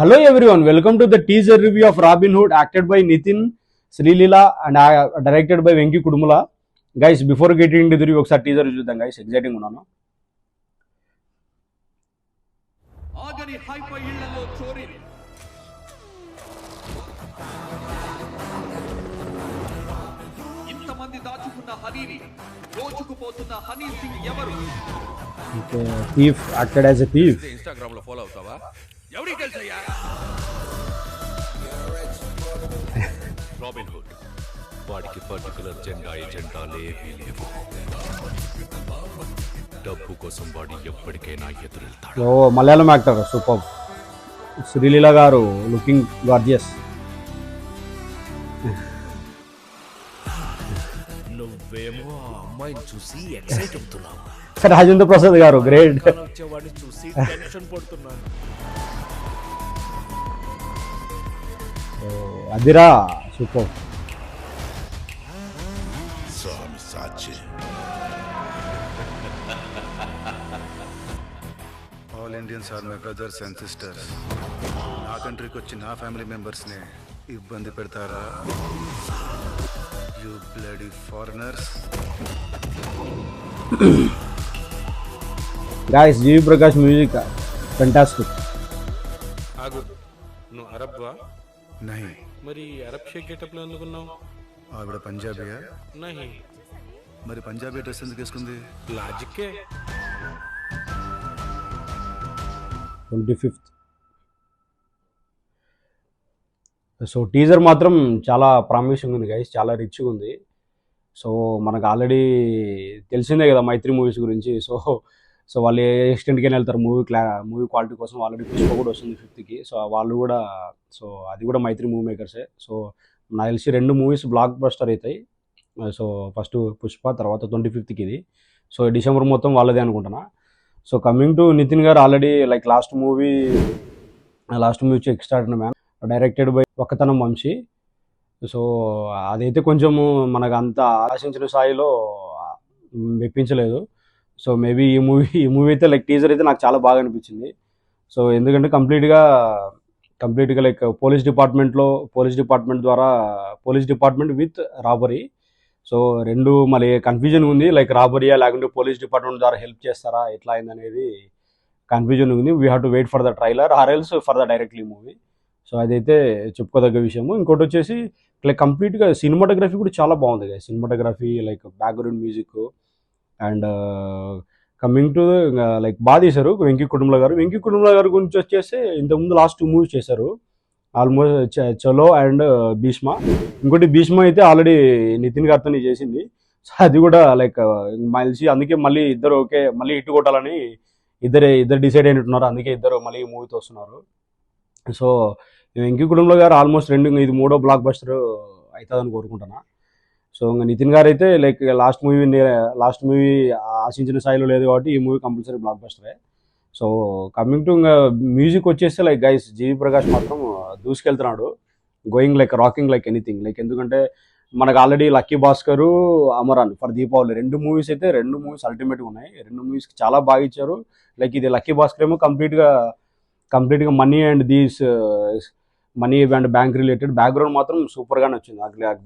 Hello everyone, welcome to the teaser review of Robin Hood, acted by Nitin Srilila and directed by Venki Kudumula. Guys, before getting into the review, ఒకసారి teaser చూద్దాం guys, exciting ఉన్నాను. ఆగని హైపై ఇళ్లలో చోరీ ఇంతమంది దాచుకున్న హనీని దోచుకుపోతున్న honey Singh ఎవరు? Thief, acted as a thief. Instagram లో ఫాలో అవుతావా? ఎవరికి తెలుసయ్యా? రాబిన్ హుడ్ వాడికి పర్టికులర్ ఎజెండా లేవీ లేవు. డబ్బు కోసం వాడు ఎప్పటికైనా ఎదురెళ్తాడు. Malayalam actor super. శ్రీలీల గారు లుకింగ్ గార్జియస్. నువ్వేమో ఆ అమ్మాయిని చూసి ఎక్సైట్ అవుతున్నావు. రాజేంద్ర ప్రసాద్ గారు గ్రేట్. వచ్చేవాడిని చూసి టెన్షన్ పడుతున్నాను. అదిరా సూపర్. స్వామి సాక్షి. All Indians are my brothers and sisters. నా కంట్రీకి వచ్చి నా ఫ్యామిలీ మెంబర్స్ని ఇబ్బంది పెడతారా? You bloody foreigners. Guys, GV Prakash music fantastic. ఆగు, నువ్వు అరబ్వా? నహీ. మరి అరబ్ షేక్ గెటప్లో ఎందుకున్నావు? ఆవిడ పంజాబీయా? నహీ. మరి పంజాబీ డ్రెస్ ఎందుకు వేసుకుంది? లాజిక్కే. 25th. సో టీజర్ మాత్రం చాలా ప్రామిసింగ్ ఉంది గైస్, చాలా రిచ్గా ఉంది. సో మనకు ఆల్రెడీ తెలిసిందే కదా మైత్రి మూవీస్ గురించి. సో వాళ్ళు ఏ ఎక్స్టెంట్కి వెళ్తారు మూవీ క్వాలిటీ కోసం. ఆల్రెడీ పుష్ప కూడా వస్తుంది 5th. సో వాళ్ళు కూడా, సో అది కూడా మైత్రి మూవీ మేకర్సే. సో నాకు తెలిసి 2 మూవీస్ బ్లాక్ బస్టర్ అవుతాయి. సో ఫస్ట్ పుష్ప, తర్వాత 25th ఇది. సో డిసెంబర్ మొత్తం వాళ్ళదే అనుకుంటున్నా. సో కమింగ్ టు నితిన్ గారు, ఆల్రెడీ లైక్ లాస్ట్ మూవీ వచ్చి extraordinary man, directed by Vakkantham Vamsi. So అదైతే కొంచెము మనకు అంత ఆశించిన స్థాయిలో మెప్పించలేదు. సో మేబీ ఈ మూవీ అయితే లైక్ టీజర్ అయితే నాకు చాలా బాగా అనిపించింది. సో ఎందుకంటే కంప్లీట్గా like police department with robbery. So రెండు మళ్ళీ కన్ఫ్యూజన్ ఉంది, లైక్ రాబరీయా లేకుంటే పోలీస్ డిపార్ట్మెంట్ ద్వారా హెల్ప్ చేస్తారా ఎట్లా అయిందనేది కన్ఫ్యూజన్ ఉంది. We have to wait for the trailer or else for the directly movie. So అదైతే చెప్పుకోదగ్గ విషయము. ఇంకోటి వచ్చేసి లైక్ కంప్లీట్గా సినిమాటోగ్రఫీ కూడా చాలా బాగుంది కదా. Cinematography like background music and coming to like బాగా తీశారు వెంకీ కుటుంబల గారు గురించి వచ్చేసి ఇంతకుముందు లాస్ట్ 2 మూవీస్ చేశారు ఆల్మోస్ట్, చలో అండ్ భీష్మ. ఇంకోటి భీష్మ అయితే ఆల్రెడీ నితిన్ గారితో చేసింది. సో అది కూడా లైక్ మనిషి, అందుకే మళ్ళీ ఇద్దరు మళ్ళీ హిట్ కొట్టాలని ఇద్దరు డిసైడ్ అయినట్టున్నారు. అందుకే ఇద్దరు మళ్ళీ ఈ మూవీతో వస్తున్నారు. సో వెంకీ కుటుంబల గారు ఆల్మోస్ట్ ఇది 3వ బ్లాక్ బస్టర్ అవుతుందని కోరుకుంటున్నా. సో ఇంకా నితిన్ గారు అయితే లైక్ లాస్ట్ మూవీ ఆశించిన స్థాయిలో లేదు కాబట్టి ఈ మూవీ కంపల్సరీ బ్లాక్ బస్టరే. సో కమింగ్ టు ఇంకా మ్యూజిక్ వచ్చేస్తే లైక్ గైస్, జీవి ప్రకాష్ మాత్రం దూసుకెళ్తున్నాడు, going like rocking like anything. Like ఎందుకంటే మనకు already Lucky Bhaskar, Amaran for Deepavali 2 movies అయితే 2 మూవీస్ అల్టిమేట్గా ఉన్నాయి. 2 మూవీస్కి చాలా బాగా ఇచ్చారు. లైక్ ఇది లక్కీ భాస్కర్ ఏమో కంప్లీట్గా money and bank related. Background మాత్రం సూపర్గానే వచ్చింది.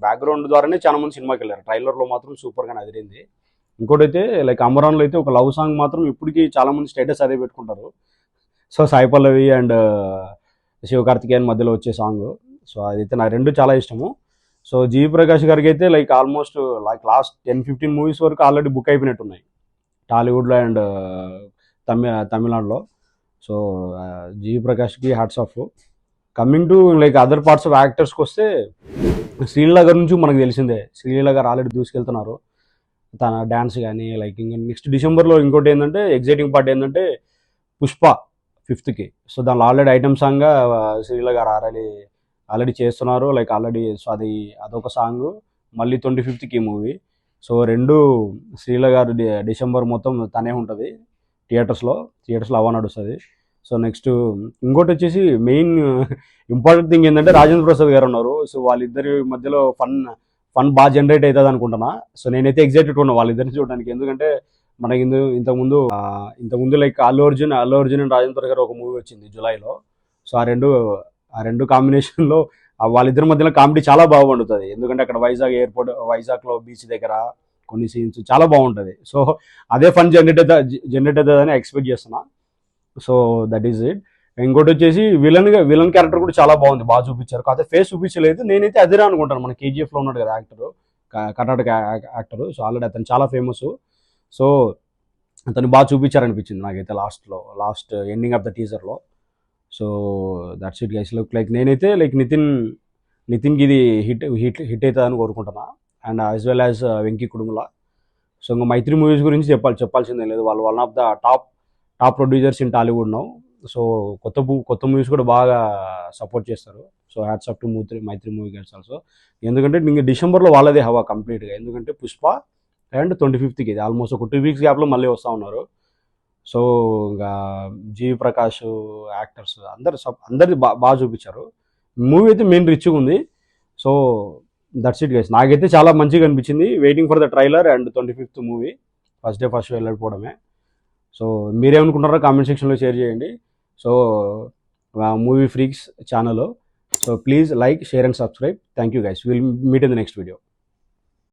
బ్యాక్గ్రౌండ్ ద్వారానే చాలా మంది సినిమాకి వెళ్ళారు. ట్రైలర్లో మాత్రం సూపర్గానే అదిరింది. ఇంకోటి అయితే లైక్ అమరాన్లో అయితే ఒక లవ్ సాంగ్ మాత్రం ఇప్పటికీ చాలా మంది స్టేటస్ అదే పెట్టుకుంటారు. సో సాయి పల్లవి అండ్ శివకార్తికేయన్ మధ్యలో వచ్చే సాంగ్. సో అదైతే నాకు 2 చాలా ఇష్టము. సో జీవి ప్రకాష్ గారికి అయితే like almost like last 10-15 movies వరకు ఆల్రెడీ బుక్ అయిపోయినట్టున్నాయి టాలీవుడ్లో అండ్ తమిళనాడులో. సో జీవి ప్రకాష్కి hats off. Coming to like other parts of యాక్టర్స్కి వస్తే శ్రీలీల గారి నుంచి మనకు తెలిసిందే. శ్రీలీల గారు ఆల్రెడీ దూసుకెళ్తున్నారు. తన డ్యాన్స్ కానీ లైక్ ఇంకా నెక్స్ట్ డిసెంబర్లో ఇంకోటి ఏంటంటే ఎగ్జైటింగ్ పార్ట్ ఏంటంటే పుష్ప 5th. సో దానిలో ఆల్రెడీ ఐటమ్ సాంగ్గా శ్రీలీల గారు ఆల్రెడీ చేస్తున్నారు. లైక్ ఆల్రెడీ సో అదొక సాంగ్. మళ్ళీ 25th మూవీ. సో 2 శ్రీలీల గారు డిసెంబర్ మొత్తం తనే ఉంటుంది థియేటర్స్లో అవ్వ నడుస్తుంది. సో నెక్స్ట్ ఇంకోటి వచ్చేసి మెయిన్ ఇంపార్టెంట్ థింగ్ ఏంటంటే రాజేంద్ర ప్రసాద్ గారు ఉన్నారు. సో వాళ్ళిద్దరి మధ్యలో ఫన్ బాగా జనరేట్ అవుతుంది అనుకుంటున్నా. సో నేనైతే ఎగ్జైటెడ్ ఉన్నా వాళ్ళిద్దరిని చూడడానికి. ఎందుకంటే మనకి ఇంతకుముందు లైక్ అల్లు అర్జున్ అండ్ రాజేంద్ర గారు ఒక మూవీ వచ్చింది జులైలో. సో ఆ రెండు కాంబినేషన్లో వాళ్ళిద్దరి మధ్యలో కామెడీ చాలా బాగా పండుతుంది. ఎందుకంటే అక్కడ వైజాగ్లో బీచ్ దగ్గర కొన్ని సీన్స్ చాలా బాగుంటుంది. సో అదే ఫన్ జనరేట్ అవుతుందని ఎక్స్పెక్ట్ చేస్తున్నా. So that is it. ఇంకోటి వచ్చేసి విలన్ క్యారెక్టర్ కూడా చాలా బాగా చూపించారు. కాకపోతే ఫేస్ చూపించలేదు. నేనైతే అదిరా అనుకుంటాను. మన కేజీఎఫ్లో ఉన్నాడు కదా actor, Karnataka actor. So already అతను చాలా ఫేమస్. సో అతను బాగా చూపించారనిపించింది నాకైతే లాస్ట్ ఎండింగ్ ఆఫ్ ద టీజర్లో. So that's it guys. Like నేనైతే నితిన్కి ఇది హిట్ అవుతుందని కోరుకుంటున్నా. And as well as Venky Kudumula. So ఇంకా మైత్రి మూవీస్ గురించి చెప్పాల్సిందే లేదు. వాళ్ళు one of the top producers in Tollywood now. So కొత్త మూవీస్ కూడా బాగా సపోర్ట్ చేస్తారు. So hats off to Mythri movie guys also. ఎందుకంటే ఇంక డిసెంబర్లో వాళ్ళదే హవా కంప్లీట్గా. ఎందుకంటే పుష్ప అండ్ 25th ఇది ఆల్మోస్ట్ ఒక 2 weeks గ్యాప్లో మళ్ళీ వస్తూ ఉన్నారు. సో ఇంకా జీవి ప్రకాష్ యాక్టర్స్ అందరిది బాగా చూపించారు. మూవీ అయితే మెయిన్ రిచ్గా ఉంది. So that's it guys. నాకైతే చాలా మంచిగా అనిపించింది. Waiting for the trailer and 25th movie. First day వెళ్ళిపోవడమే. సో మీరేమనుకుంటారో కామెంట్ సెక్షన్లో షేర్ చేయండి. So movie freaks channel. So please like, share and subscribe. Thank you guys. Will meet in the next video.